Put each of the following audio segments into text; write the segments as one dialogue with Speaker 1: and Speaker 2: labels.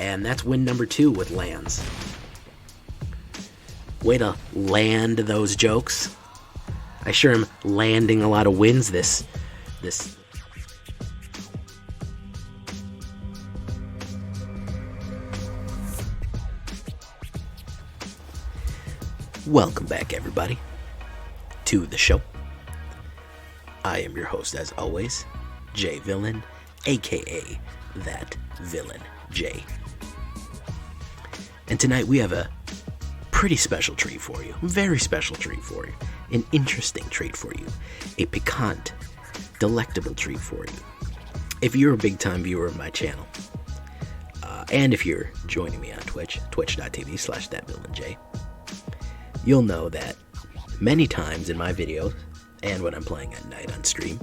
Speaker 1: And that's win number 2 with lands. Way to land those jokes. I sure am landing a lot of wins this. Welcome back, everybody, to the show. I am your host, as always, Jay Villain, aka That Villain Jay. And tonight we have a pretty special treat for you. Very special treat for you. An interesting treat for you. A piquant, delectable treat for you. If you're a big-time viewer of my channel, and if you're joining me on Twitch, twitch.tv/thatvillainj, you'll know that many times in my videos, and when I'm playing at night on stream,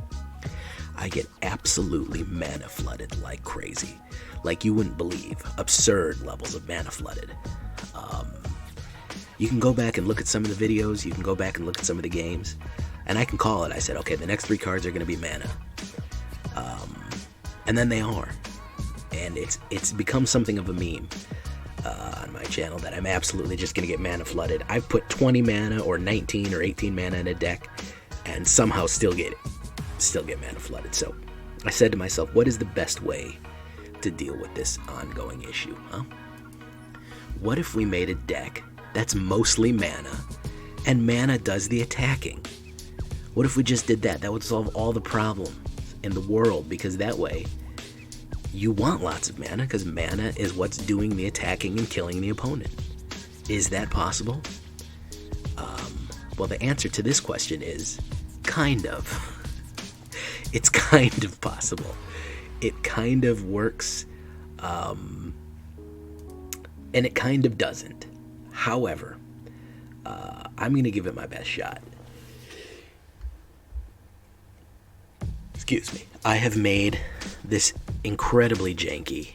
Speaker 1: I get absolutely mana flooded like crazy. Like you wouldn't believe. Absurd levels of mana flooded. You can go back and look at some of the videos, you can go back and look at some of the games, and I can call it. I said, okay, the next 3 cards are going to be mana. And then they are. And it's become something of a meme on my channel that I'm absolutely just going to get mana flooded. I've put 20 mana or 19 or 18 mana in a deck and somehow still get mana flooded. So I said to myself, what is the best way to deal with this ongoing issue, huh? What if we made a deck that's mostly mana, and mana does the attacking? What if we just did that? That would solve all the problems in the world, because that way you want lots of mana, because mana is what's doing the attacking and killing the opponent. Is that possible? Well, the answer to this question is kind of. It's kind of possible. It kind of works, and it kind of doesn't. However, I'm going to give it my best shot. Excuse me. I have made this incredibly janky,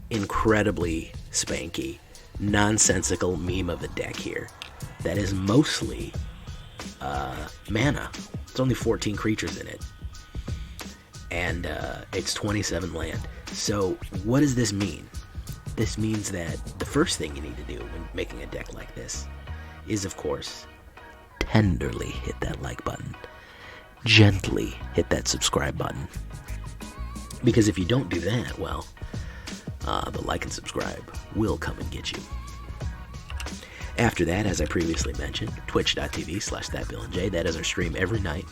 Speaker 1: incredibly spanky, nonsensical meme of a deck here that is mostly mana. It's only 14 creatures in it. And it's 27 land. So what does this mean? This means that the first thing you need to do when making a deck like this is, of course, tenderly hit that like button. Gently hit that subscribe button. Because if you don't do that, well, the like and subscribe will come and get you. After that, as I previously mentioned, twitch.tv/thatvillainj. That is our stream every night,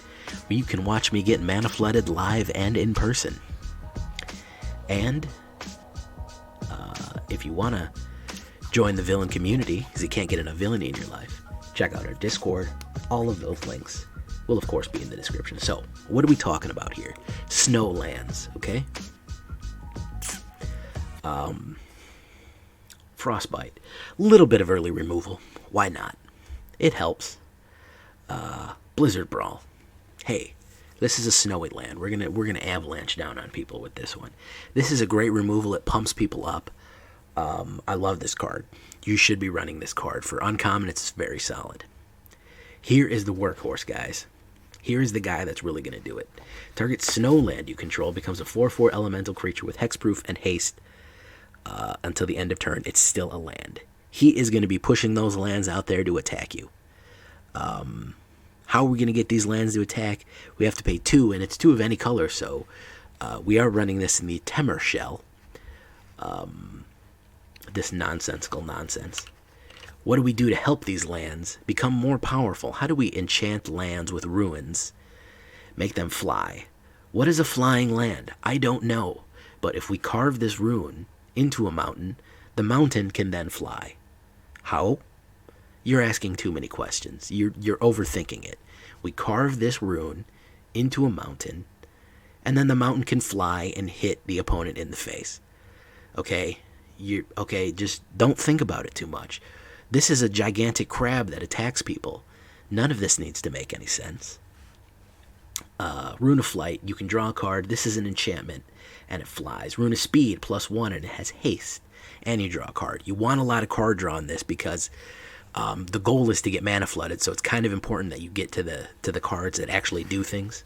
Speaker 1: where you can watch me get mana flooded live and in person. And if you want to join the villain community, because you can't get enough villainy in your life, check out our Discord. All of those links will, of course, be in the description. So, what are we talking about here? Snow lands, okay? Frostbite. Little bit of early removal. Why not? It helps. Blizzard Brawl. Hey, this is a snowy land. We're gonna avalanche down on people with this one. This is a great removal. It pumps people up. I love this card. You should be running this card. For uncommon, it's very solid. Here is the workhorse, guys. Here is the guy that's really going to do it. Target snow land you control becomes a 4/4 elemental creature with hexproof and haste until the end of turn. It's still a land. He is going to be pushing those lands out there to attack you. How are we going to get these lands to attack? We have to pay 2, and it's 2 of any color, so we are running this in the Temur shell. This nonsensical nonsense. What do we do to help these lands become more powerful? How do we enchant lands with ruins? Make them fly. What is a flying land? I don't know. But if we carve this rune into a mountain, the mountain can then fly. How? You're asking too many questions. You're overthinking it. We carve this rune into a mountain, and then the mountain can fly and hit the opponent in the face. Okay? Just don't think about it too much. This is a gigantic crab that attacks people. None of this needs to make any sense. Rune of Flight, you can draw a card. This is an enchantment, and it flies. Rune of Speed, +1, and it has haste, and you draw a card. You want a lot of card draw in this because the goal is to get mana flooded, so it's kind of important that you get to the cards that actually do things.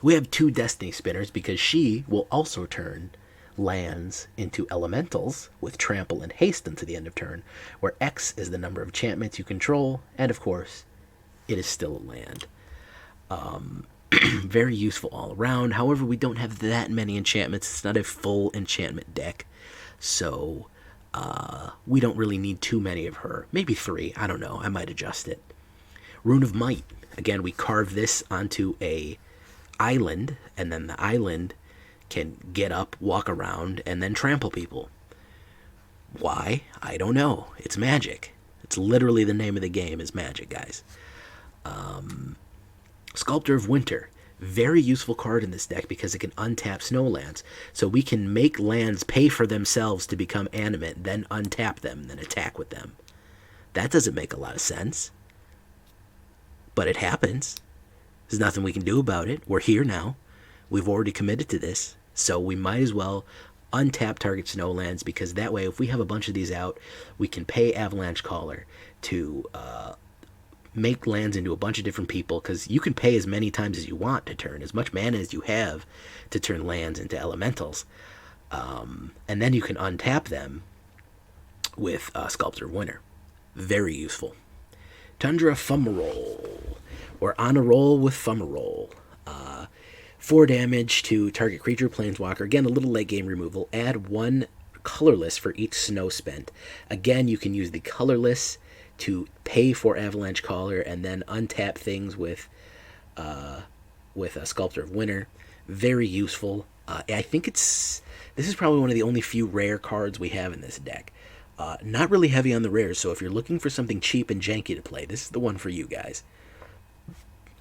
Speaker 1: We have 2 Destiny Spinners because she will also turn lands into elementals with trample and haste until the end of turn, where X is the number of enchantments you control, and of course, it is still a land. Very useful all around. However, we don't have that many enchantments. It's not a full enchantment deck, so we don't really need too many of her. Maybe 3, I don't know, I might adjust it. Rune of Might. Again, we carve this onto a island, and then the island can get up, walk around, and then trample people. Why? I don't know. It's magic. It's literally the name of the game is magic, guys. Sculptor of Winter. Very useful card in this deck because it can untap snow lands. So we can make lands pay for themselves to become animate, then untap them, then attack with them. That doesn't make a lot of sense. But it happens. There's nothing we can do about it. We're here now. We've already committed to this. So we might as well untap target snow lands, because that way if we have a bunch of these out, we can pay Avalanche Caller to make lands into a bunch of different people, because you can pay as many times as you want to turn, as much mana as you have to turn lands into elementals. And then you can untap them with Sculptor of Winter. Very useful. Tundra Fumarole, or On a Roll with Fumarole. 4 damage to target creature, planeswalker. Again, a little late game removal. Add 1 colorless for each snow spent. Again, you can use the colorless to pay for Avalanche Caller and then untap things with a Sculptor of Winter. Very useful. I think this is probably one of the only few rare cards we have in this deck. Not really heavy on the rares, so if you're looking for something cheap and janky to play, this is the one for you guys.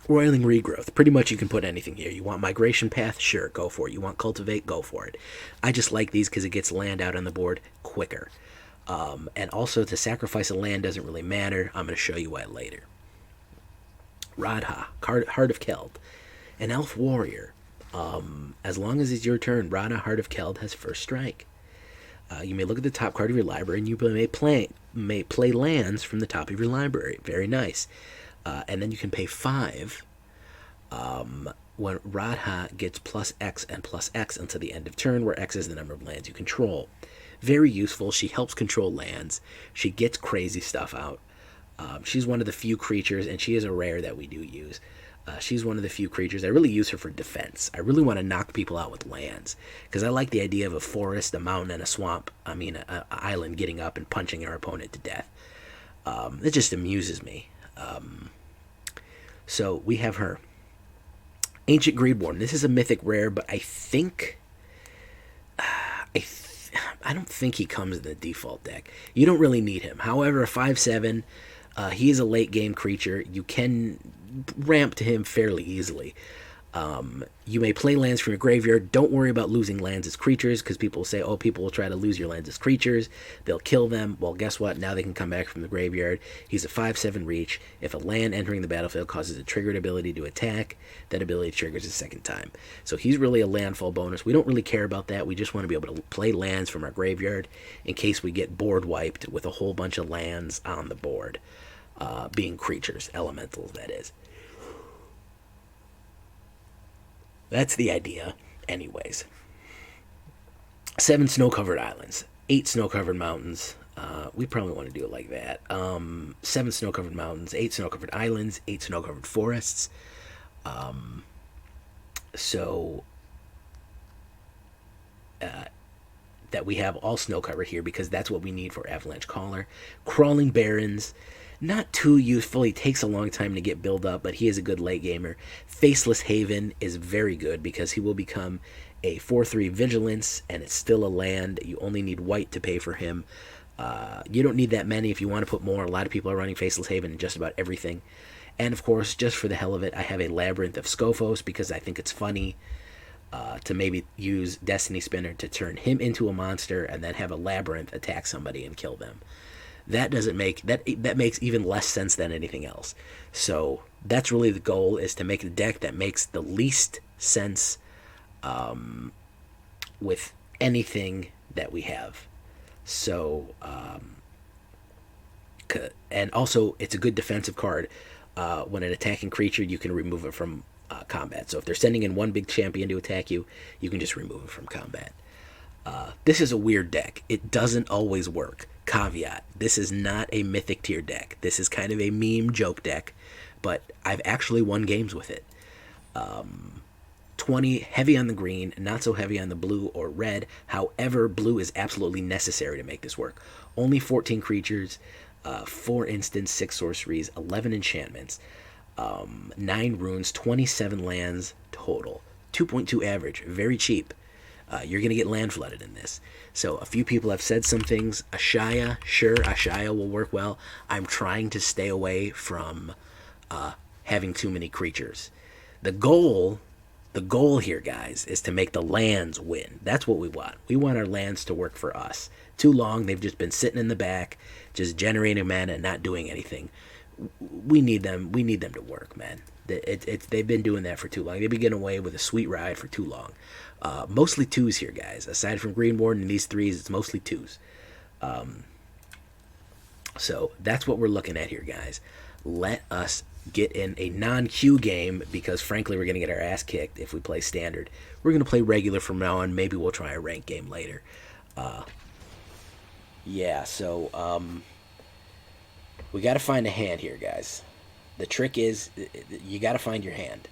Speaker 1: Roiling Regrowth. Pretty much you can put anything here. You want Migration Path? Sure, go for it. You want Cultivate? Go for it. I just like these because it gets land out on the board quicker. And also, to sacrifice a land doesn't really matter. I'm going to show you why later. Radha, Heart of Keld. An elf warrior. As long as it's your turn, Radha, Heart of Keld has first strike. You may look at the top card of your library, and you may play lands from the top of your library. Very nice. And then you can pay 5 when Radha gets plus X and plus X until the end of turn, where X is the number of lands you control. Very useful. She helps control lands. She gets crazy stuff out. She's one of the few creatures, and she is a rare that we do use. She's one of the few creatures. I really use her for defense. I really want to knock people out with lands, because I like the idea of a forest, a mountain, and a swamp. I mean, an island getting up and punching our opponent to death. It just amuses me. So we have her. Ancient Greenwarden. This is a mythic rare, but I think I don't think he comes in the default deck. You don't really need him. However, a 5/7, he is a late game creature. You can ramp to him fairly easily. You may play lands from your graveyard. Don't worry about losing lands as creatures, because people say, oh, people will try to lose your lands as creatures. They'll kill them. Well, guess what? Now they can come back from the graveyard. He's a 5/7 reach. If a land entering the battlefield causes a triggered ability to attack, that ability triggers a second time. So he's really a landfall bonus. We don't really care about that. We just want to be able to play lands from our graveyard in case we get board wiped with a whole bunch of lands on the board, being creatures, elementals, that is. That's the idea, anyways. 7 snow-covered islands, 8 snow-covered mountains. We probably want to do it like that. 7 snow-covered mountains, 8 snow-covered islands, 8 snow-covered forests. So that we have all snow-covered here, because that's what we need for Avalanche Caller. Crawling Barrens. Not too useful. He takes a long time to get built up, but he is a good late gamer. Faceless Haven is very good because he will become a 4/3 Vigilance, and it's still a land. You only need white to pay for him. You don't need that many. If you want to put more, a lot of people are running Faceless Haven in just about everything. And of course, just for the hell of it, I have a Labyrinth of Skophos because I think it's funny to maybe use Destiny Spinner to turn him into a monster and then have a Labyrinth attack somebody and kill them. That doesn't make that makes even less sense than anything else. So that's really the goal, is to make a deck that makes the least sense with anything that we have. So and also it's a good defensive card. When an attacking creature, you can remove it from combat. So if they're sending in one big champion to attack you, you can just remove it from combat. This is a weird deck. It doesn't always work. Caveat, this is not a mythic tier deck. This is kind of a meme joke deck, but I've actually won games with it. 20 heavy on the green, not so heavy on the blue or red. However, blue is absolutely necessary to make this work. Only 14 creatures, 4 instants, 6 sorceries, 11 enchantments, 9 runes, 27 lands total. 2.2 average, very cheap. You're going to get land flooded in this. So a few people have said some things. Ashaya, sure, Ashaya will work well. I'm trying to stay away from having too many creatures. The goal here, guys, is to make the lands win. That's what we want. We want our lands to work for us. Too long, they've just been sitting in the back, just generating mana and not doing anything. We need them to work, man. They've been doing that for too long. They've been getting away with a sweet ride for too long. Mostly 2s here, guys. Aside from Greenwarden and these 3s, it's mostly 2s. So that's what we're looking at here, guys. Let us get in a non-queue game, because frankly we're going to get our ass kicked if we play standard. We're going to play regular from now on. Maybe we'll try a ranked game later. We got to find a hand here, guys. The trick is you got to find your hand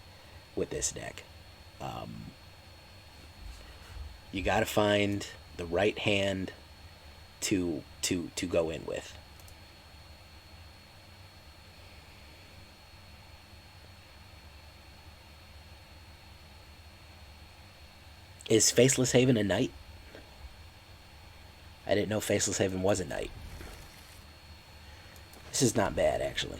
Speaker 1: with this deck. You got to find the right hand to go in with. Is Faceless Haven a knight? I didn't know Faceless Haven was a knight. This is not bad, actually.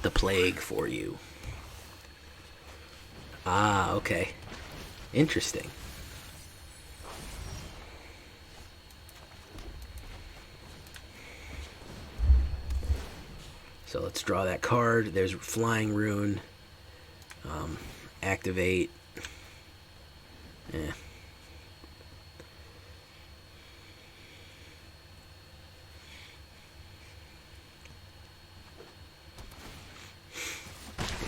Speaker 1: The plague for you. Ah, okay. Interesting. So let's draw that card. There's Flying Rune. Activate.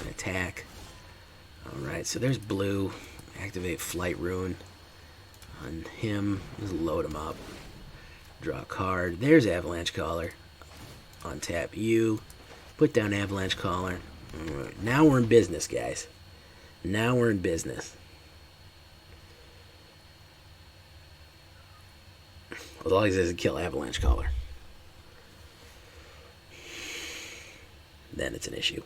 Speaker 1: Attack. Alright, so there's blue. Activate Flight Rune on him. Just load him up. Draw a card. There's Avalanche Caller. Untap you. Put down Avalanche Caller. Alright, now we're in business, guys. Now we're in business. Well, all he says is kill Avalanche Caller. Then it's an issue.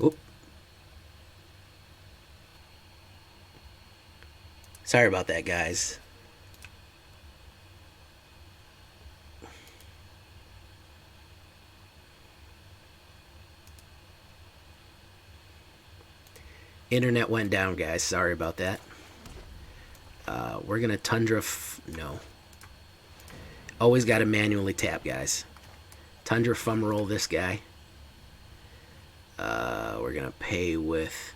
Speaker 1: Oop. Sorry about that, guys. Internet went down, guys. Sorry about that. We're gonna Tundra. No. Always got to manually tap, guys. Tundra Fumarole this guy. We're gonna pay with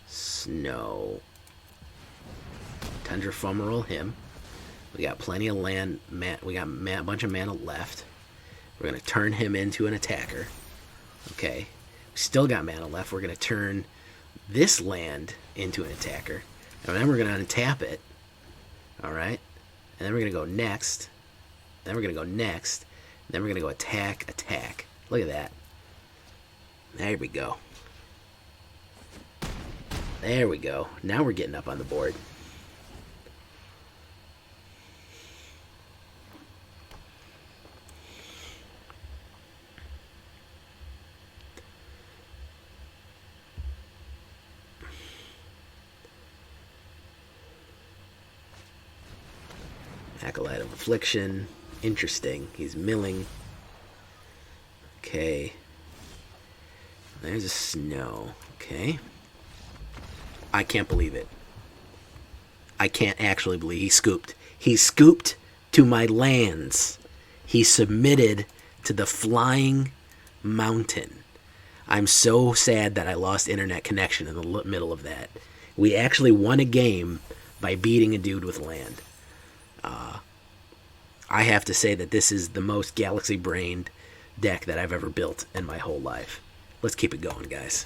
Speaker 1: Snow. Tundra Fumarole him. We got plenty of land. We got a bunch of mana left. We're gonna turn him into an attacker. Okay. We still got mana left. We're gonna turn this land into an attacker, and then we're gonna untap it. All right. And then we're gonna go next. Then we're gonna go next. And then we're gonna go attack, attack. Look at that. There we go. There we go. Now we're getting up on the board. Acolyte of Affliction. Interesting. He's milling. Okay. There's a Snow. Okay. I can't believe it. I can't actually believe he scooped. He scooped to my lands. He submitted to the flying mountain. I'm so sad that I lost internet connection in the middle of that. We actually won a game by beating a dude with land. I have to say that this is the most galaxy-brained deck that I've ever built in my whole life. Let's keep it going, guys.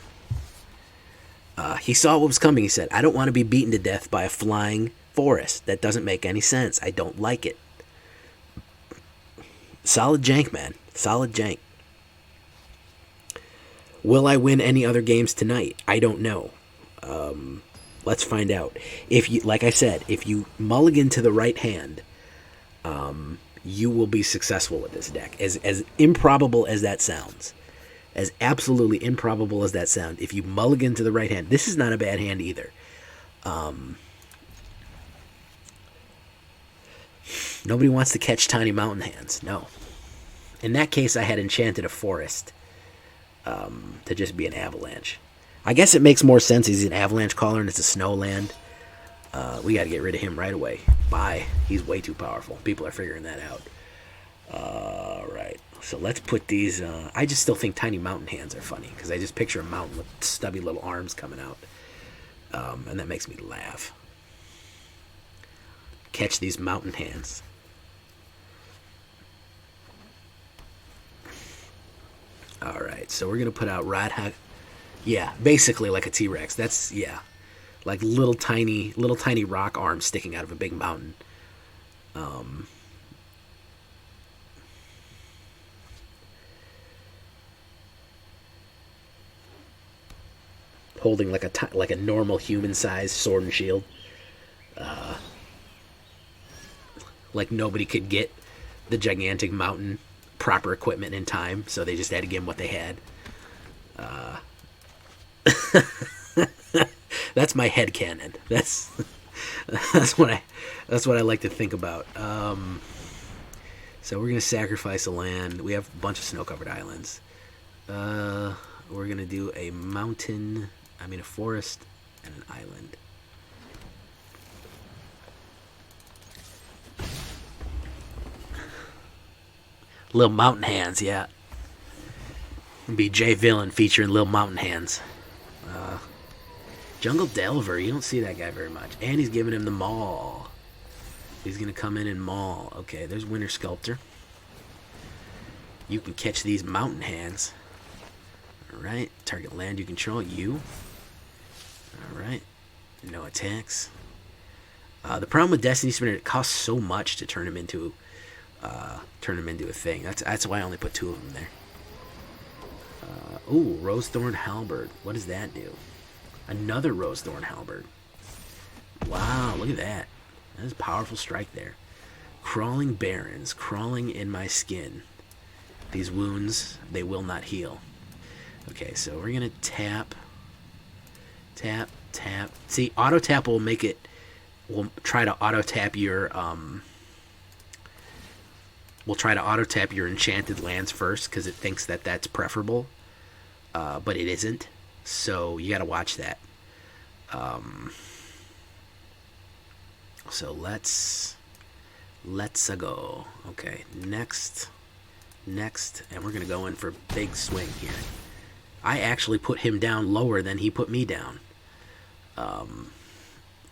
Speaker 1: He saw what was coming. He said, I don't want to be beaten to death by a flying forest. That doesn't make any sense. I don't like it. Solid jank, man. Solid jank. Will I win any other games tonight? I don't know. Let's find out. If you, like I said, if you mulligan to the right hand, you will be successful with this deck. As improbable as that sounds, as absolutely improbable as that sounds, if you mulligan to the right hand, this is not a bad hand either. Nobody wants to catch tiny mountain hands. No. In that case, I had enchanted a forest to just be an avalanche. I guess it makes more sense. He's an Avalanche Caller and it's a snow land. We got to get rid of him right away. Bye. He's way too powerful. People are figuring that out. Alright. So let's put these... I just still think tiny mountain hands are funny. Because I just picture a mountain with stubby little arms coming out. And that makes me laugh. Catch these mountain hands. Alright. So we're going to put out Radha. Yeah. Basically like a T-Rex. That's... Yeah. Like little tiny rock arms sticking out of a big mountain. Holding like a normal human-sized sword and shield. Like nobody could get the gigantic mountain proper equipment in time, so they just had to give them what they had. That's my headcanon. That's what I like to think about. So we're gonna sacrifice a land. We have a bunch of snow-covered islands. We're gonna do a mountain. I mean a forest and an island. Little mountain hands, yeah. Be Jay Villain featuring Little Mountain Hands. Jungle Delver, you don't see that guy very much. And he's giving him the maul. He's going to come in and maul. Okay, there's Winter Sculptor. You can catch these mountain hands. Alright, target land you control, you. Alright, no attacks. The problem with Destiny Spinner, it costs so much to turn him into a thing. That's why I only put 2 of them there. Ooh, Rosethorn Halberd. What does that do? Another Rosethorn Halberd. Wow, look at that. That is a powerful strike there. Crawling Barrens. Crawling in my skin. These wounds, they will not heal. Okay, so we're going to tap. Tap, tap. See, auto tap will make it... We'll try to auto tap your... We'll try to auto tap your enchanted lands first because it thinks that that's preferable. But it isn't. So you got to watch that. So let's go. Okay, next, and we're gonna go in for a big swing here. I actually put him down lower than he put me down.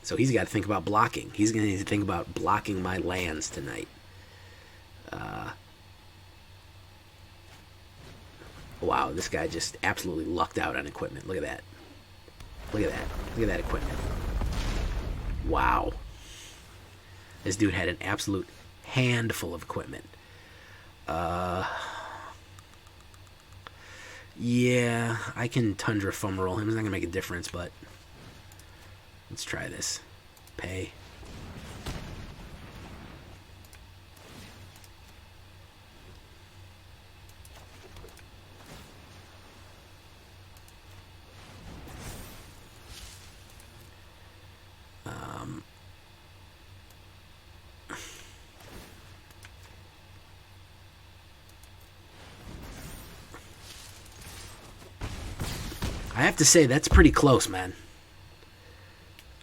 Speaker 1: So he's got to think about blocking. He's gonna need to think about blocking my lands tonight. Wow, this guy just absolutely lucked out on equipment. Look at that. Look at that. Look at that equipment. Wow. This dude had an absolute handful of equipment. Yeah, I can Tundra Fumarole him. It's not going to make a difference, but let's try this. Pay. I have to say, that's pretty close, man.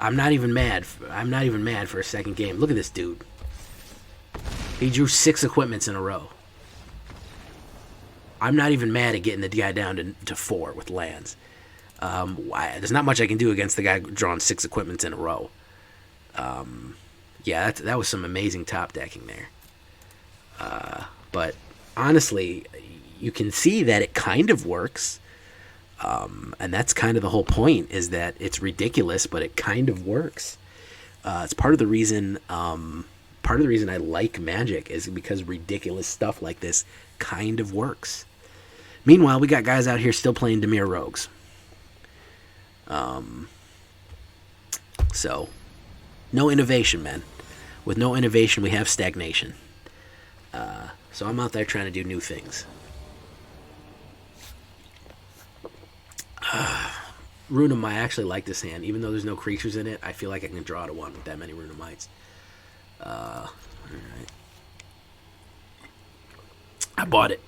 Speaker 1: I'm not even mad. I'm not even mad for a second game. Look at this dude. He drew 6 equipments in a row. I'm not even mad at getting the guy down to 4 with lands. There's not much I can do against the guy drawing 6 equipments in a row. Yeah, that was some amazing top decking there. But honestly, you can see that it kind of works. And that's kind of the whole point, is that it's ridiculous, but it kind of works. It's part of the reason I like Magic, is because ridiculous stuff like this kind of works. Meanwhile, we got guys out here still playing Temur Rogues. So, no innovation, man. With no innovation, we have stagnation. So I'm out there trying to do new things. Rune of Might, I actually like this hand. Even though there's no creatures in it, I feel like I can draw to 1 with that many Rune of Mights. Alright. I bought it.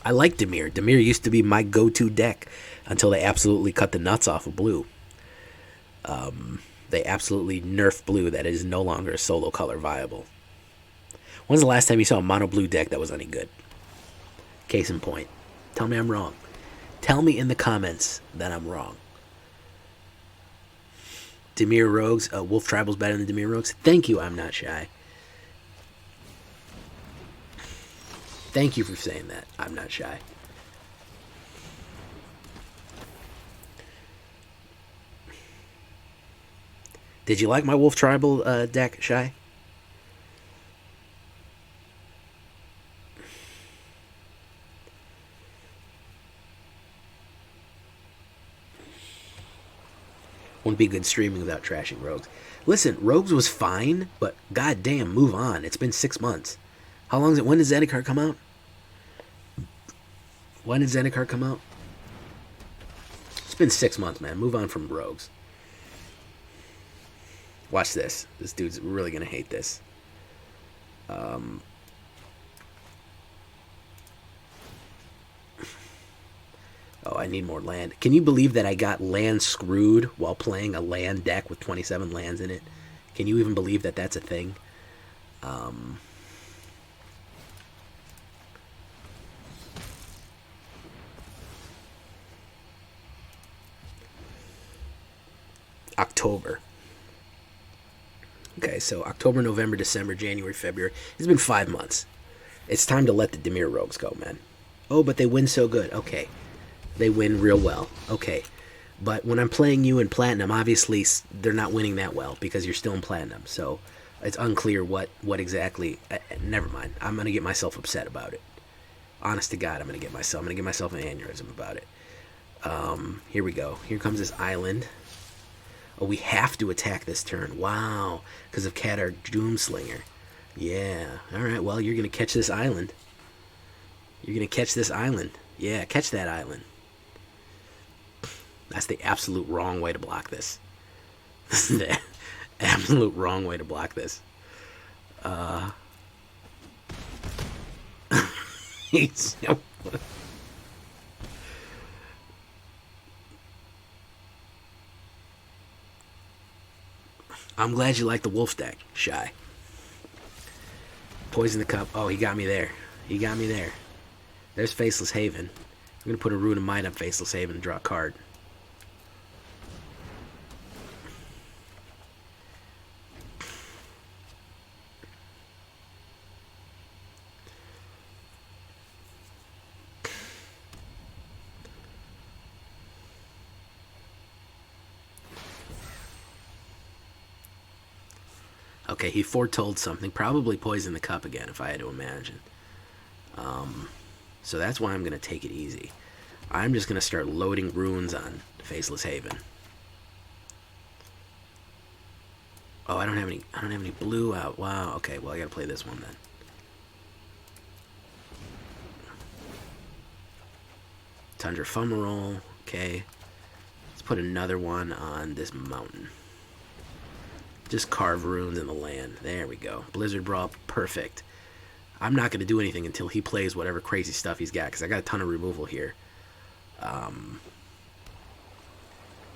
Speaker 1: I like Temur. Temur used to be my go-to deck until they absolutely cut the nuts off of blue. They absolutely nerfed blue. That is no longer a solo color viable. When's the last time you saw a mono blue deck that was any good? Case in point. Tell me I'm wrong. Tell me in the comments that I'm wrong. Temur Rogues, Wolf Tribal's better than Temur Rogues. Thank you, I'm not shy. Thank you for saying that. I'm not shy. Did you like my Wolf Tribal deck, Shy? Wouldn't be good streaming without trashing Rogues. Listen, Rogues was fine, but goddamn, move on. It's been 6 months. How long is it? When did Zendikar come out? When did Zendikar come out? It's been 6 months, man. Move on from Rogues. Watch this. This dude's really going to hate this. Oh, I need more land. Can you believe that I got land screwed while playing a land deck with 27 lands in it? Can you even believe that that's a thing? October. Okay, so October, November, December, January, February. It's been 5 months. It's time to let the Temur Rogues go, man. Oh, but they win so good. Okay. They win real well. Okay. But when I'm playing you in Platinum, obviously they're not winning that well because you're still in Platinum. So it's unclear what exactly... never mind. I'm going to get myself upset about it. Honest to God, I'm going to get myself an aneurysm about it. Here we go. Here comes this island. Oh, we have to attack this turn. Wow. Because of Kadar Doomslinger. Yeah. Alright, well, you're going to catch this island. You're going to catch this island. Yeah, catch that island. That's the absolute wrong way to block this. This is the absolute wrong way to block this. He's so... I'm glad you like the wolf deck, Shy. Poison the cup. Oh, he got me there. He got me there. There's Faceless Haven. I'm going to put a Rune of Might on Faceless Haven and draw a card. Okay, he foretold something. Probably poison the cup again, if I had to imagine. So that's why I'm going to take it easy. I'm just going to start loading runes on Faceless Haven. Oh, I don't have any blue out. Wow. Okay, well I got to play this one then. Tundra Fumarole. Okay. Let's put another one on this mountain. Just carve runes in the land. There we go. Blizzard Brawl. Perfect. I'm not going to do anything until he plays whatever crazy stuff he's got, because I got a ton of removal here. I'm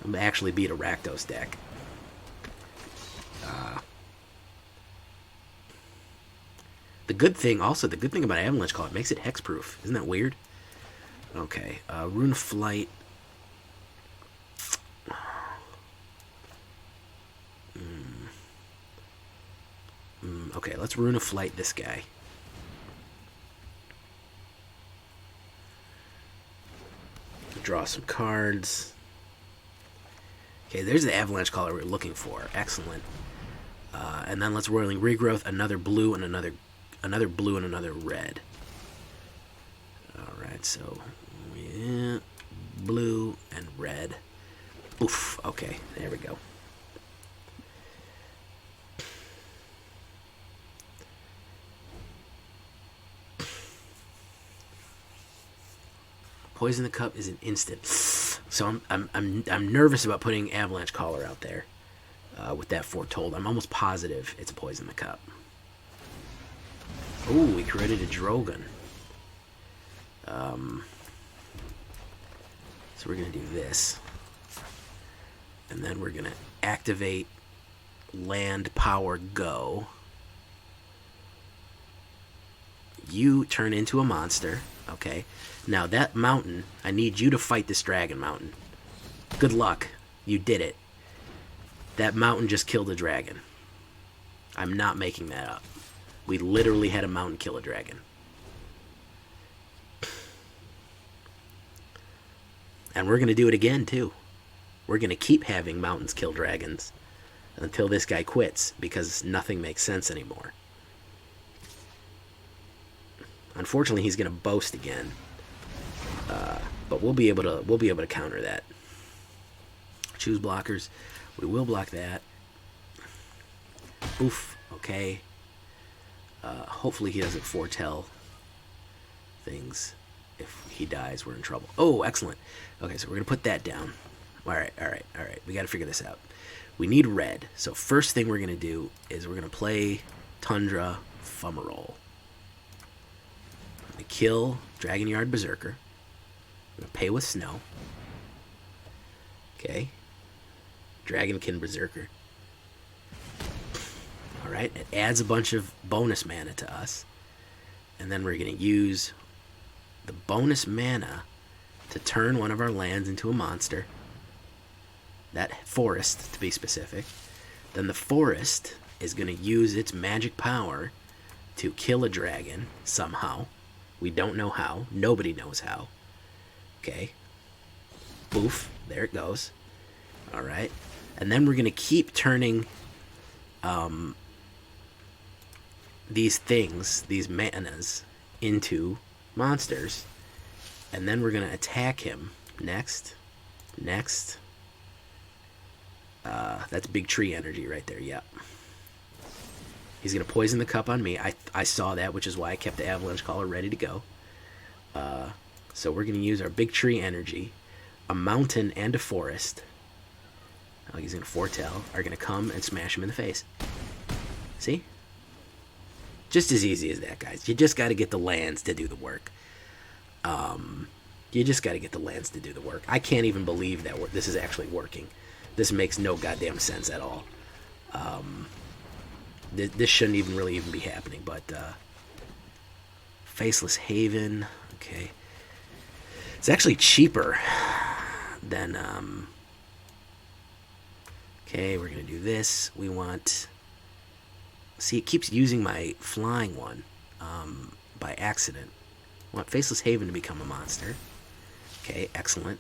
Speaker 1: going to actually beat a Rakdos deck. The good thing about Avalanche Caller, it makes it hexproof. Isn't that weird? Okay, Rune of Flight. Okay, let's Rune of Flight this guy. Draw some cards. Okay, there's the Avalanche Caller we're looking for. Excellent. And then let's Roiling Regrowth, another blue and another blue and another red. Alright, so yeah, blue and red. Oof, okay, there we go. Poison the Cup is an instant. So I'm nervous about putting Avalanche Caller out there with that foretold. I'm almost positive it's Poison the Cup. Ooh, we created a Drogon. So we're going to do this. And then we're going to activate Land Power Go. You turn into a monster. Okay. Now that mountain, I need you to fight this dragon mountain. Good luck. You did it. That mountain just killed a dragon. I'm not making that up. We literally had a mountain kill a dragon. And we're going to do it again, too. We're going to keep having mountains kill dragons until this guy quits, because nothing makes sense anymore. Unfortunately, he's going to boast again. But we'll be able to counter that. Choose blockers. We will block that. Oof. Okay. Hopefully he doesn't foretell things. If he dies, we're in trouble. Oh, excellent. Okay, so we're going to put that down. All right. We got to figure this out. We need red. So first thing we're going to do is we're going to play Tundra Fumarole. I'm going to kill Dragon Yard Berserker. I'm going to pay with snow. Okay. Dragonkin Berserker. Alright, it adds a bunch of bonus mana to us. And then we're going to use the bonus mana to turn one of our lands into a monster. That forest, to be specific. Then the forest is going to use its magic power to kill a dragon somehow. We don't know how. Nobody knows how. Okay. Boof. There it goes. Alright. And then we're going to keep turning these things, these manas, into monsters. And then we're going to attack him. Next. That's big tree energy right there. Yep. He's going to poison the cup on me. I saw that, which is why I kept the Avalanche Caller ready to go. So we're going to use our big tree energy. A mountain and a forest. Oh, he's going to foretell. Are going to come and smash him in the face. See? Just as easy as that, guys. You just got to get the lands to do the work. You just got to get the lands to do the work. I can't even believe that this is actually working. This makes no goddamn sense at all. This shouldn't even be happening, but Faceless Haven, okay. It's actually cheaper than okay, we're gonna do this. We want, see, it keeps using my flying one by accident. I want Faceless Haven to become a monster. Okay, excellent.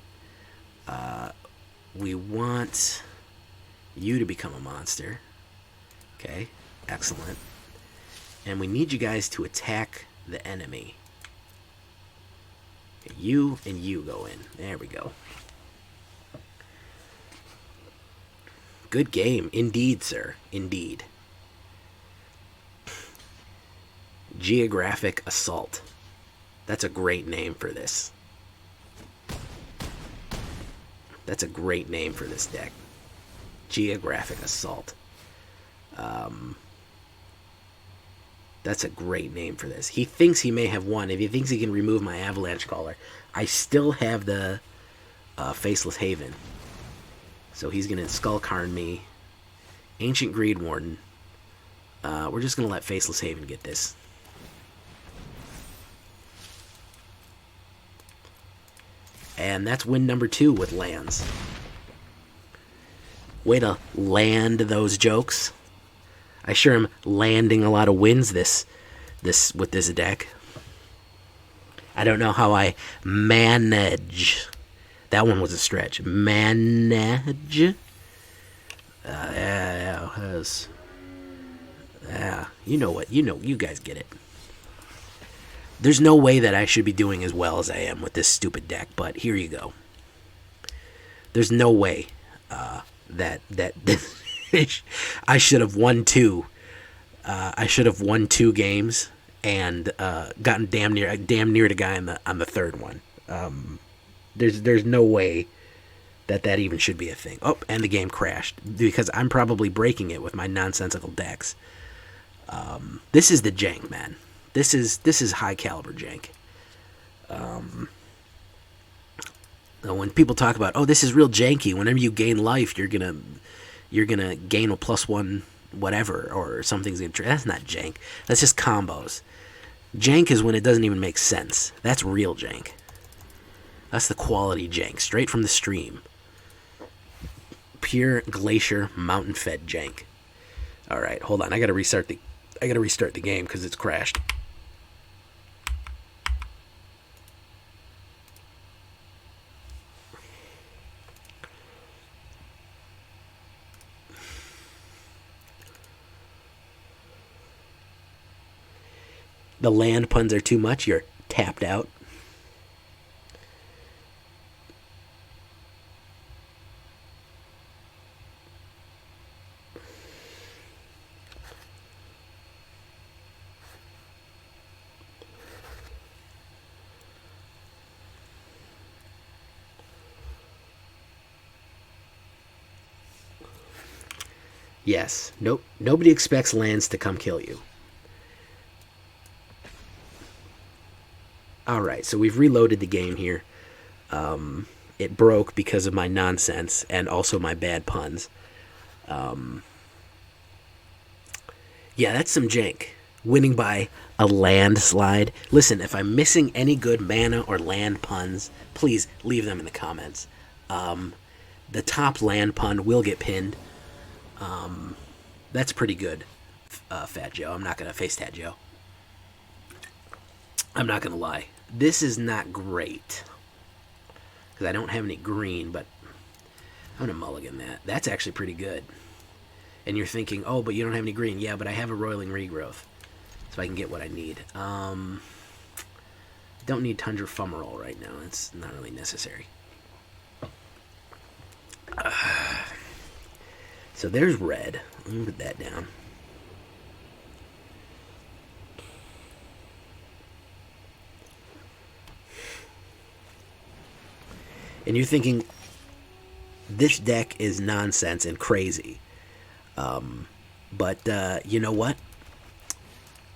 Speaker 1: We want you to become a monster. Okay, excellent. And we need you guys to attack the enemy. Okay, you and you go in. There we go. Good game. Indeed, sir. Indeed. Geographic Assault. That's a great name for this. That's a great name for this deck. Geographic Assault. That's a great name for this. He thinks he may have won. If he thinks he can remove my Avalanche Caller, I still have the Faceless Haven. So he's going to Skullcarn me Ancient Greenwarden. We're just going to let Faceless Haven get this. And that's win number 2 with lands. Way to land those jokes. I sure am landing a lot of wins with this deck. I don't know how I manage. That one was a stretch. Manage. You know what? You guys get it. There's no way that I should be doing as well as I am with this stupid deck, but here you go. There's no way that I should have won 2. I should have won 2 games and gotten damn near to guy on the third one. There's no way that even should be a thing. Oh, and the game crashed because I'm probably breaking it with my nonsensical decks. This is the jank, man. This is high caliber jank. When people talk about, oh, this is real janky. Whenever you gain life, you're gonna gain a +1 whatever, or something's gonna. That's not jank. That's just combos. Jank is when it doesn't even make sense. That's real jank. That's the quality jank, straight from the stream. Pure glacier mountain fed jank. All right, hold on. I gotta restart the game because it's crashed. The land puns are too much. You're tapped out. Yes. Nope. Nobody expects lands to come kill you. Alright, so we've reloaded the game here. It broke because of my nonsense and also my bad puns. Yeah, that's some jank. Winning by a landslide. Listen, if I'm missing any good mana or land puns, please leave them in the comments. The top land pun will get pinned. That's pretty good, Fat Joe. I'm not going to face Tat Joe. I'm not going to lie. This is not great. Because I don't have any green, but I'm going to mulligan that. That's actually pretty good. And you're thinking, oh, but you don't have any green. Yeah, but I have a Roiling Regrowth. So I can get what I need. Don't need Tundra Fumarole right now. It's not really necessary. So there's red. Let me put that down. And you're thinking, this deck is nonsense and crazy. But you know what?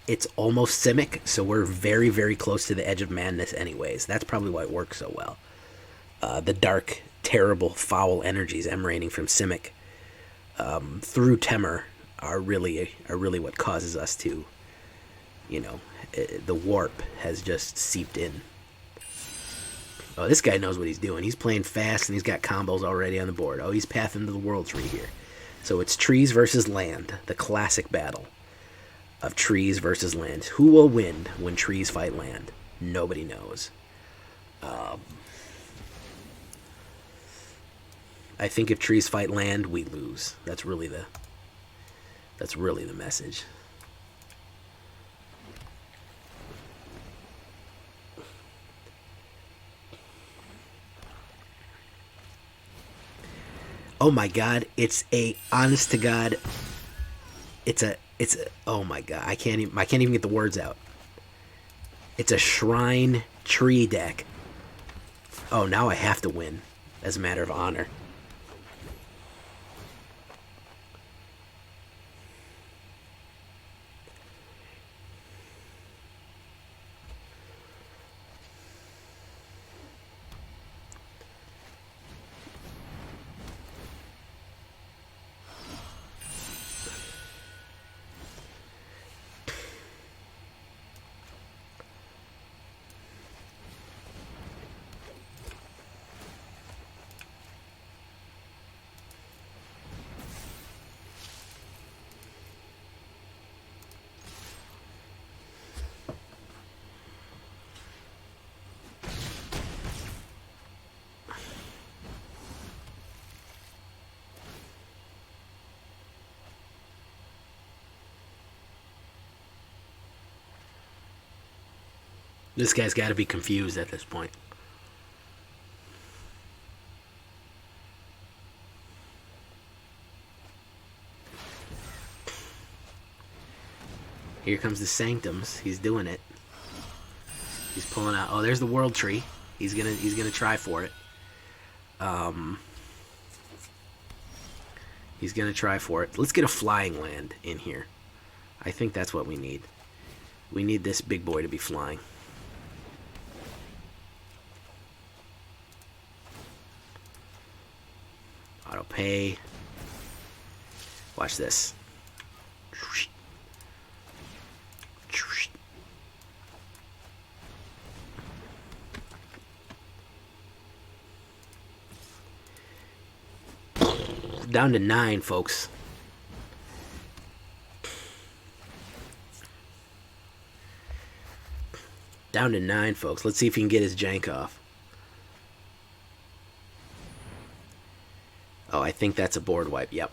Speaker 1: It's almost Simic, so we're very, very close to the edge of madness anyways. That's probably why it works so well. The dark, terrible, foul energies emanating from Simic through Temur are really what causes us to, the warp has just seeped in. Oh, this guy knows what he's doing. He's playing fast, and he's got combos already on the board. Oh, he's pathing to the World Tree here. So it's trees versus land, the classic battle of trees versus land. Who will win when trees fight land? Nobody knows. I think if trees fight land, we lose. That's really the message. Oh my god, it's a honest to god. It's a oh my god, I can't even get the words out. It's a shrine tree deck. Oh, now I have to win as a matter of honor. This guy's got to be confused at this point. Here comes the Sanctums. He's doing it. He's pulling out. Oh, there's the World Tree. He's gonna try for it. He's gonna try for it. Let's get a flying land in here. I think that's what we need. We need this big boy to be flying. Auto pay. Watch this. Down to 9, folks. Down to 9, folks. Let's see if he can get his jank off. Oh, I think that's a board wipe. Yep.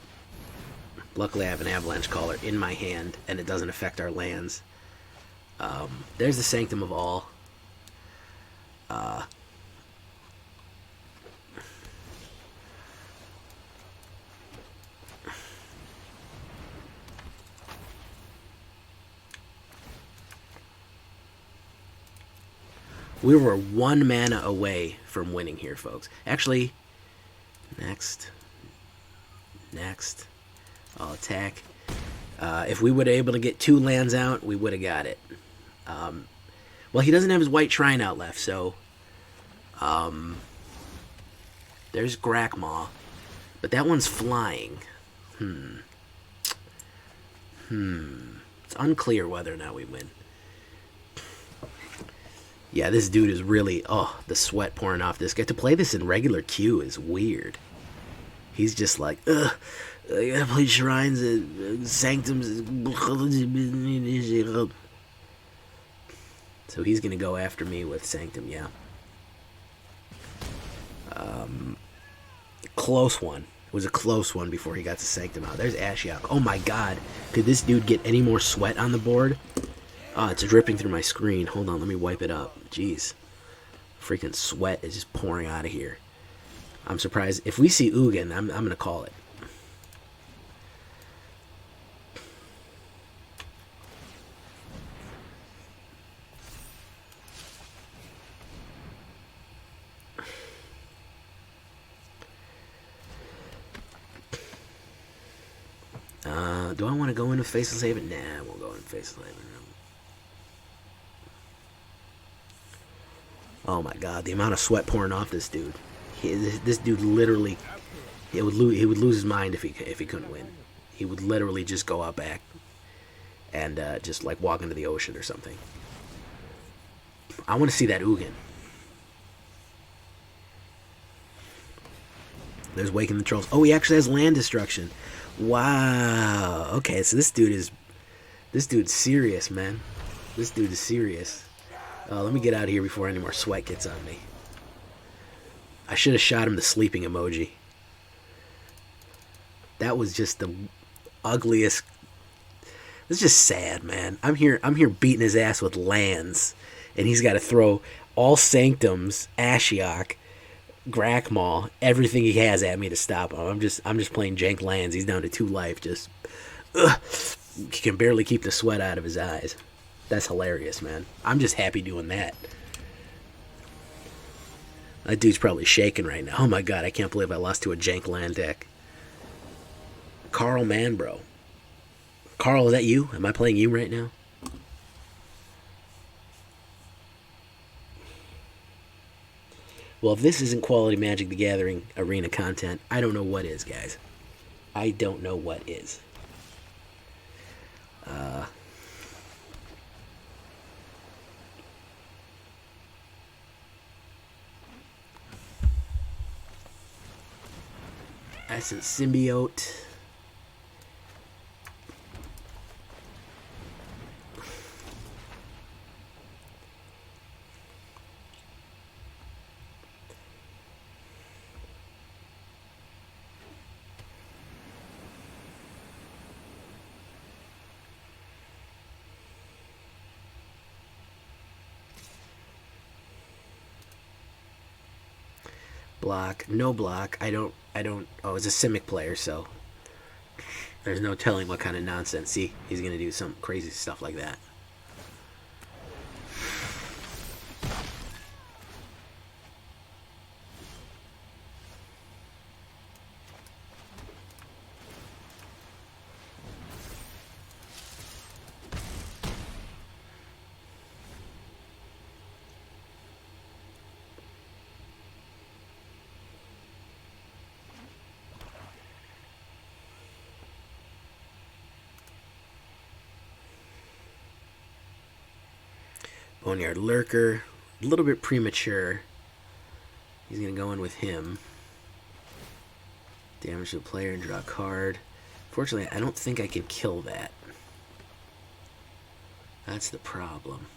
Speaker 1: Luckily, I have an Avalanche Caller in my hand, and it doesn't affect our lands. There's the Sanctum of All. We were 1 mana away from winning here, folks. Actually, next. I'll attack. If we would have been able to get 2 lands out, we would have got it. Well, he doesn't have his White Shrine out left, so... there's Grakmaw. But that one's flying. It's unclear whether or not we win. Yeah, this dude is really... Oh, the sweat pouring off this guy. To play this in regular queue is weird. He's just like, ugh, I gotta play Shrines and Sanctums. So he's gonna go after me with Sanctum, yeah. Close one. It was a close one before he got to Sanctum out. There's Ashiok. Oh my god. Could this dude get any more sweat on the board? Oh, it's dripping through my screen. Hold on, let me wipe it up. Jeez. Freaking sweat is just pouring out of here. I'm surprised. If we see Ugin, I'm going to call it. Do I want to go into Faceless Haven? Nah, I won't go into Faceless Haven. Oh my god, the amount of sweat pouring off this dude. This dude literally, he would lose his mind if he couldn't win. He would literally just go out back and just like walk into the ocean or something. I want to see that Ugin. There's Waking the Trolls. Oh, he actually has land destruction. Wow. Okay, so this dude's serious, man. This dude is serious. Let me get out of here before any more sweat gets on me. I should have shot him the sleeping emoji. That was just the ugliest. It's just sad, man. I'm here beating his ass with lands, and he's got to throw all Sanctums, Ashiok, Grakmaw, everything he has at me to stop him. I'm just playing jank lands. He's down to 2 life. Just, he can barely keep the sweat out of his eyes. That's hilarious, man. I'm just happy doing that. That dude's probably shaking right now. Oh my god, I can't believe I lost to a jank land deck. Carl Manbro. Carl, is that you? Am I playing you right now? Well, if this isn't quality Magic the Gathering arena content, I don't know what is, guys. I don't know what is. Essence Symbiote. Block. No block. I don't... Oh, it's a Simic player, so... There's no telling what kind of nonsense. See, he's going to do some crazy stuff like that. Boneyard Lurker, a little bit premature. He's going to go in with him. Damage to the player and draw a card. Fortunately, I don't think I can kill that. That's the problem.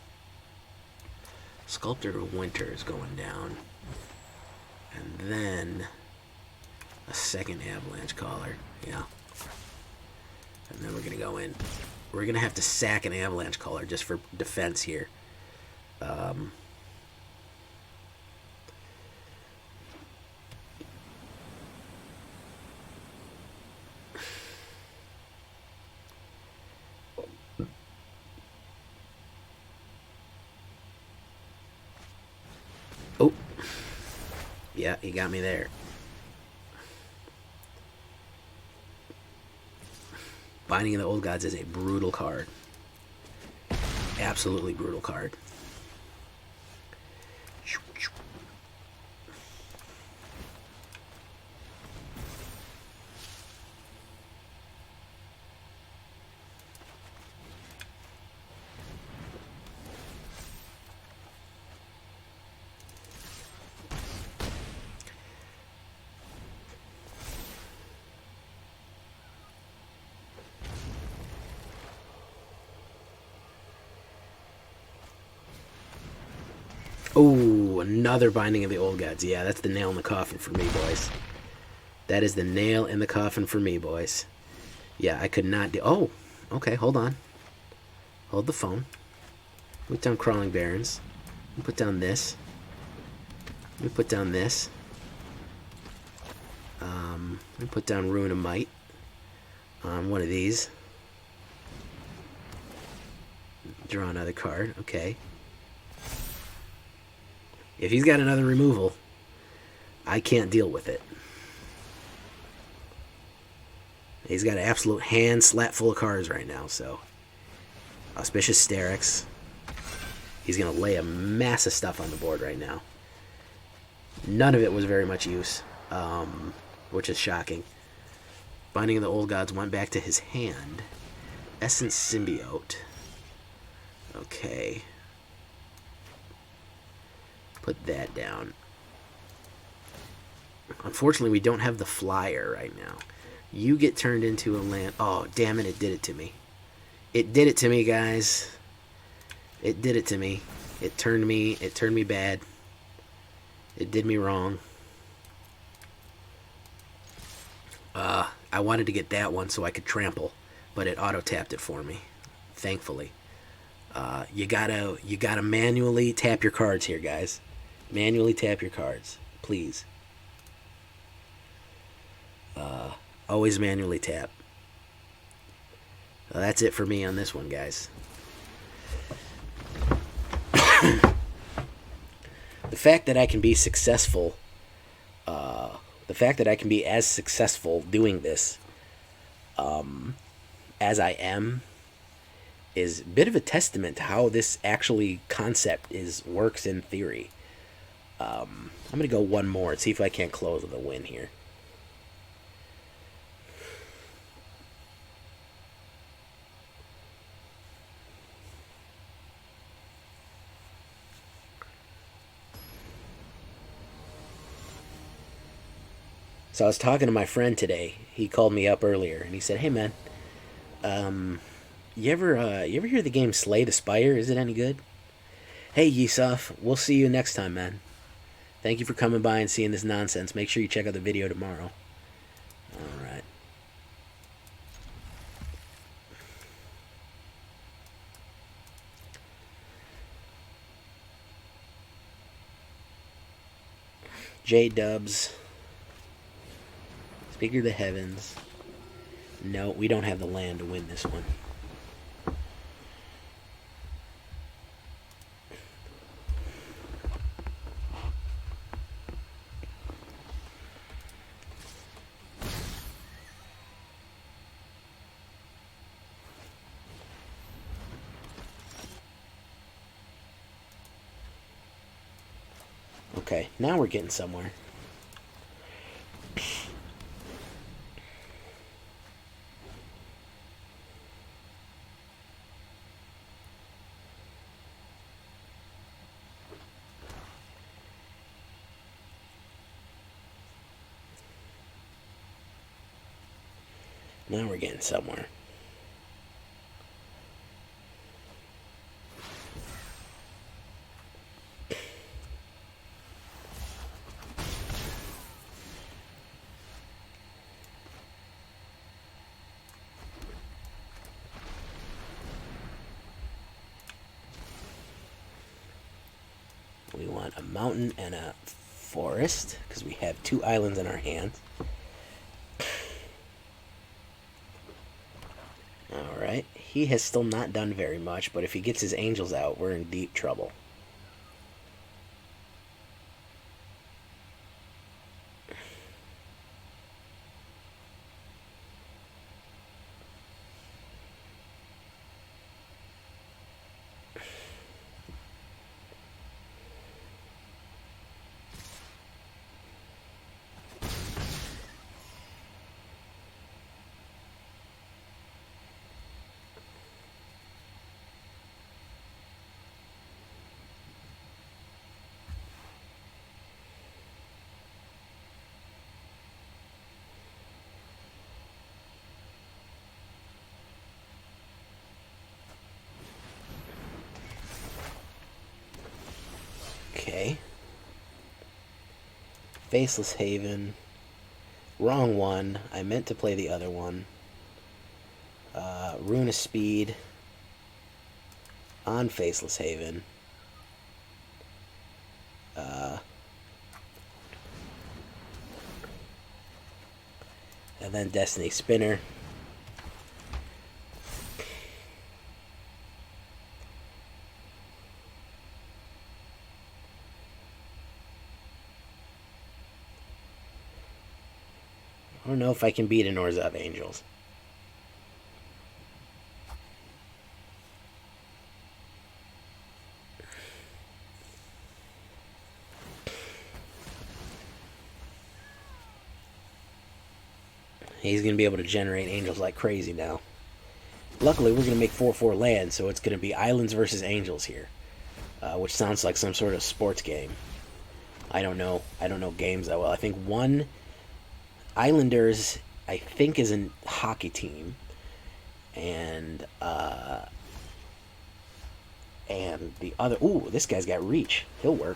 Speaker 1: Sculptor of Winter is going down. And then a second Avalanche Caller. Yeah. And then we're going to go in. We're going to have to sack an Avalanche Caller just for defense here. Oh, yeah, he got me there. Binding of the Old Gods is a brutal card. Absolutely brutal card. Oh, another Binding of the Old Gods. Yeah, that's the nail in the coffin for me, boys. That is the nail in the coffin for me, boys. Yeah, I could not do... Oh, okay, hold on. Hold the phone. Put down Crawling Barrens. Put down this. Let me put down this. Let me put down Rune of Might on one of these. Draw another card. Okay. If he's got another removal, I can't deal with it. He's got an absolute hand slap full of cards right now, so... Auspicious Sterix. He's going to lay a mass of stuff on the board right now. None of it was very much use, which is shocking. Binding of the Old Gods went back to his hand. Essence Symbiote. Okay. Put that down. Unfortunately, we don't have the flyer right now. You get turned into a land... Oh, damn it, it did it to me. It did it to me, guys. It did it to me. It turned me bad. It did me wrong. I wanted to get that one so I could trample, but it auto-tapped it for me, thankfully. You gotta manually tap your cards here, guys. Manually tap your cards, please. Always manually tap. Well, that's it for me on this one, guys. The fact that I can be successful, the fact that I can be as successful doing this as I am, is a bit of a testament to how this actually concept works in theory. I'm going to go one more and see if I can't close with a win here. So I was talking to my friend today. He called me up earlier and he said, "Hey man, you ever hear the game Slay the Spire? Is it any good?" Hey Yusuf, we'll see you next time, man. Thank you for coming by and seeing this nonsense. Make sure you check out the video tomorrow. Alright. J-dubs. Speaker of the Heavens. No, we don't have the land to win this one. Okay, now we're getting somewhere. Now we're getting somewhere. We want a mountain and a forest because we have 2 islands in our hands. Alright, he has still not done very much, but if he gets his angels out, we're in deep trouble. Okay. Faceless Haven. Wrong one. I meant to play the other one. Rune of Speed. On Faceless Haven. And then Destiny Spinner. I don't know if I can beat an Orzhov Angels. He's going to be able to generate angels like crazy now. Luckily, we're going to make 4/4 land, so it's going to be islands versus angels here. Which sounds like some sort of sports game. I don't know games that well. I think one... Islanders, I think, is a hockey team, and the other. Ooh, this guy's got reach. He'll work.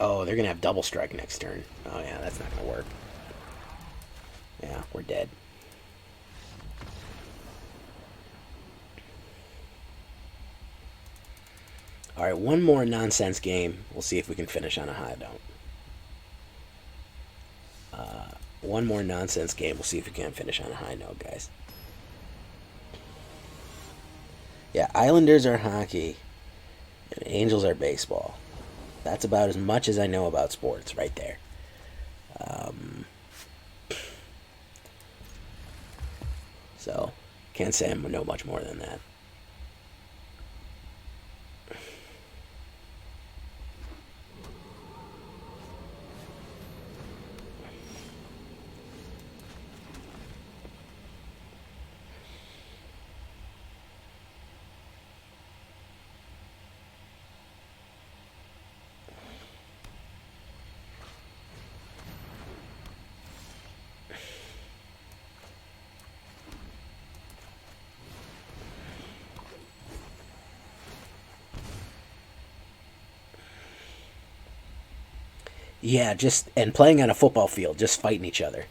Speaker 1: Oh, they're gonna have double strike next turn. Oh yeah, that's not gonna work. Yeah, we're dead. Alright, one more nonsense game. We'll see if we can finish on a high note. One more nonsense game. We'll see if we can finish on a high note, guys. Yeah, Islanders are hockey, and Angels are baseball. That's about as much as I know about sports right there. So, can't say I know much more than that. Yeah, and playing on a football field, just fighting each other.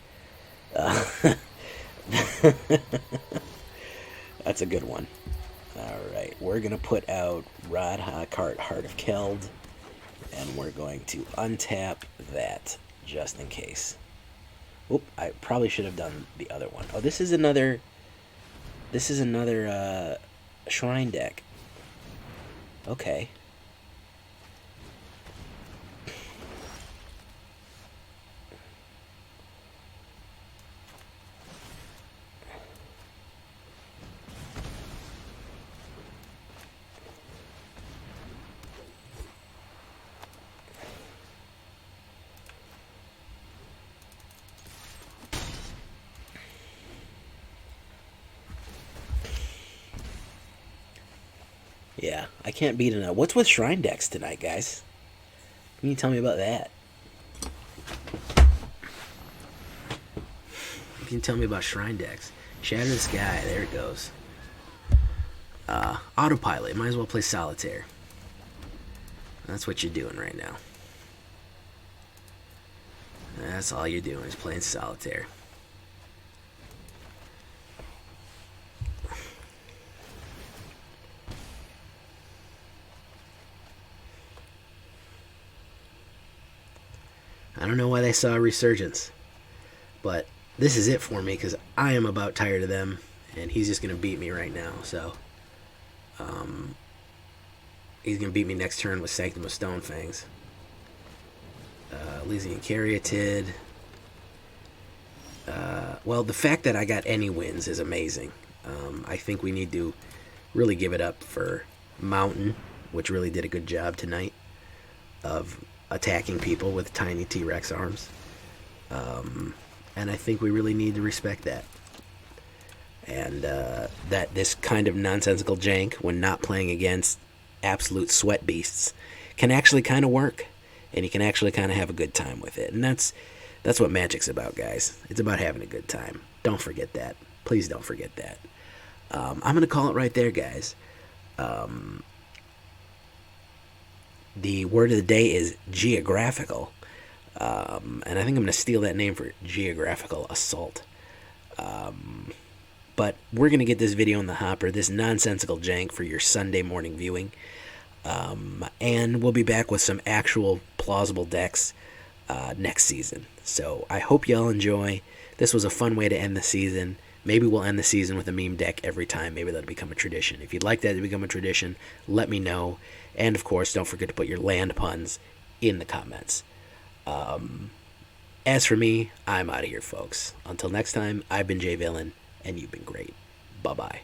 Speaker 1: That's a good one. Alright, we're going to put out Radha, Heart of Keld, and we're going to untap that just in case. Oop, I probably should have done the other one. Oh, this is another shrine deck. Okay. Yeah, I can't beat enough. What's with shrine decks tonight, guys? Can you tell me about that? Can you tell me about shrine decks? Shatter the Sky, there it goes. Autopilot, might as well play Solitaire. That's what you're doing right now. That's all you're doing is playing Solitaire. I don't know why they saw a resurgence, but this is it for me because I am about tired of them, and he's just going to beat me right now. So, he's going to beat me next turn with Sanctum of Stonefangs. Elysian Caryatid. Well, the fact that I got any wins is amazing. I think we need to really give it up for Mountain, which really did a good job tonight of attacking people with tiny T-Rex arms. And I think we really need to respect that. And that this kind of nonsensical jank, when not playing against absolute sweat beasts, can actually kind of work. And you can actually kind of have a good time with it. And that's what Magic's about, guys. It's about having a good time. Don't forget that. Please don't forget that. I'm going to call it right there, guys. The word of the day is geographical. And I think I'm going to steal that name for geographical assault. But we're going to get this video in the hopper, this nonsensical jank for your Sunday morning viewing. And we'll be back with some actual plausible decks next season. So I hope y'all enjoy. This was a fun way to end the season. Maybe we'll end the season with a meme deck every time. Maybe that'll become a tradition. If you'd like that to become a tradition, let me know. And, of course, don't forget to put your land puns in the comments. As for me, I'm out of here, folks. Until next time, I've been Jay Villain, and you've been great. Bye-bye.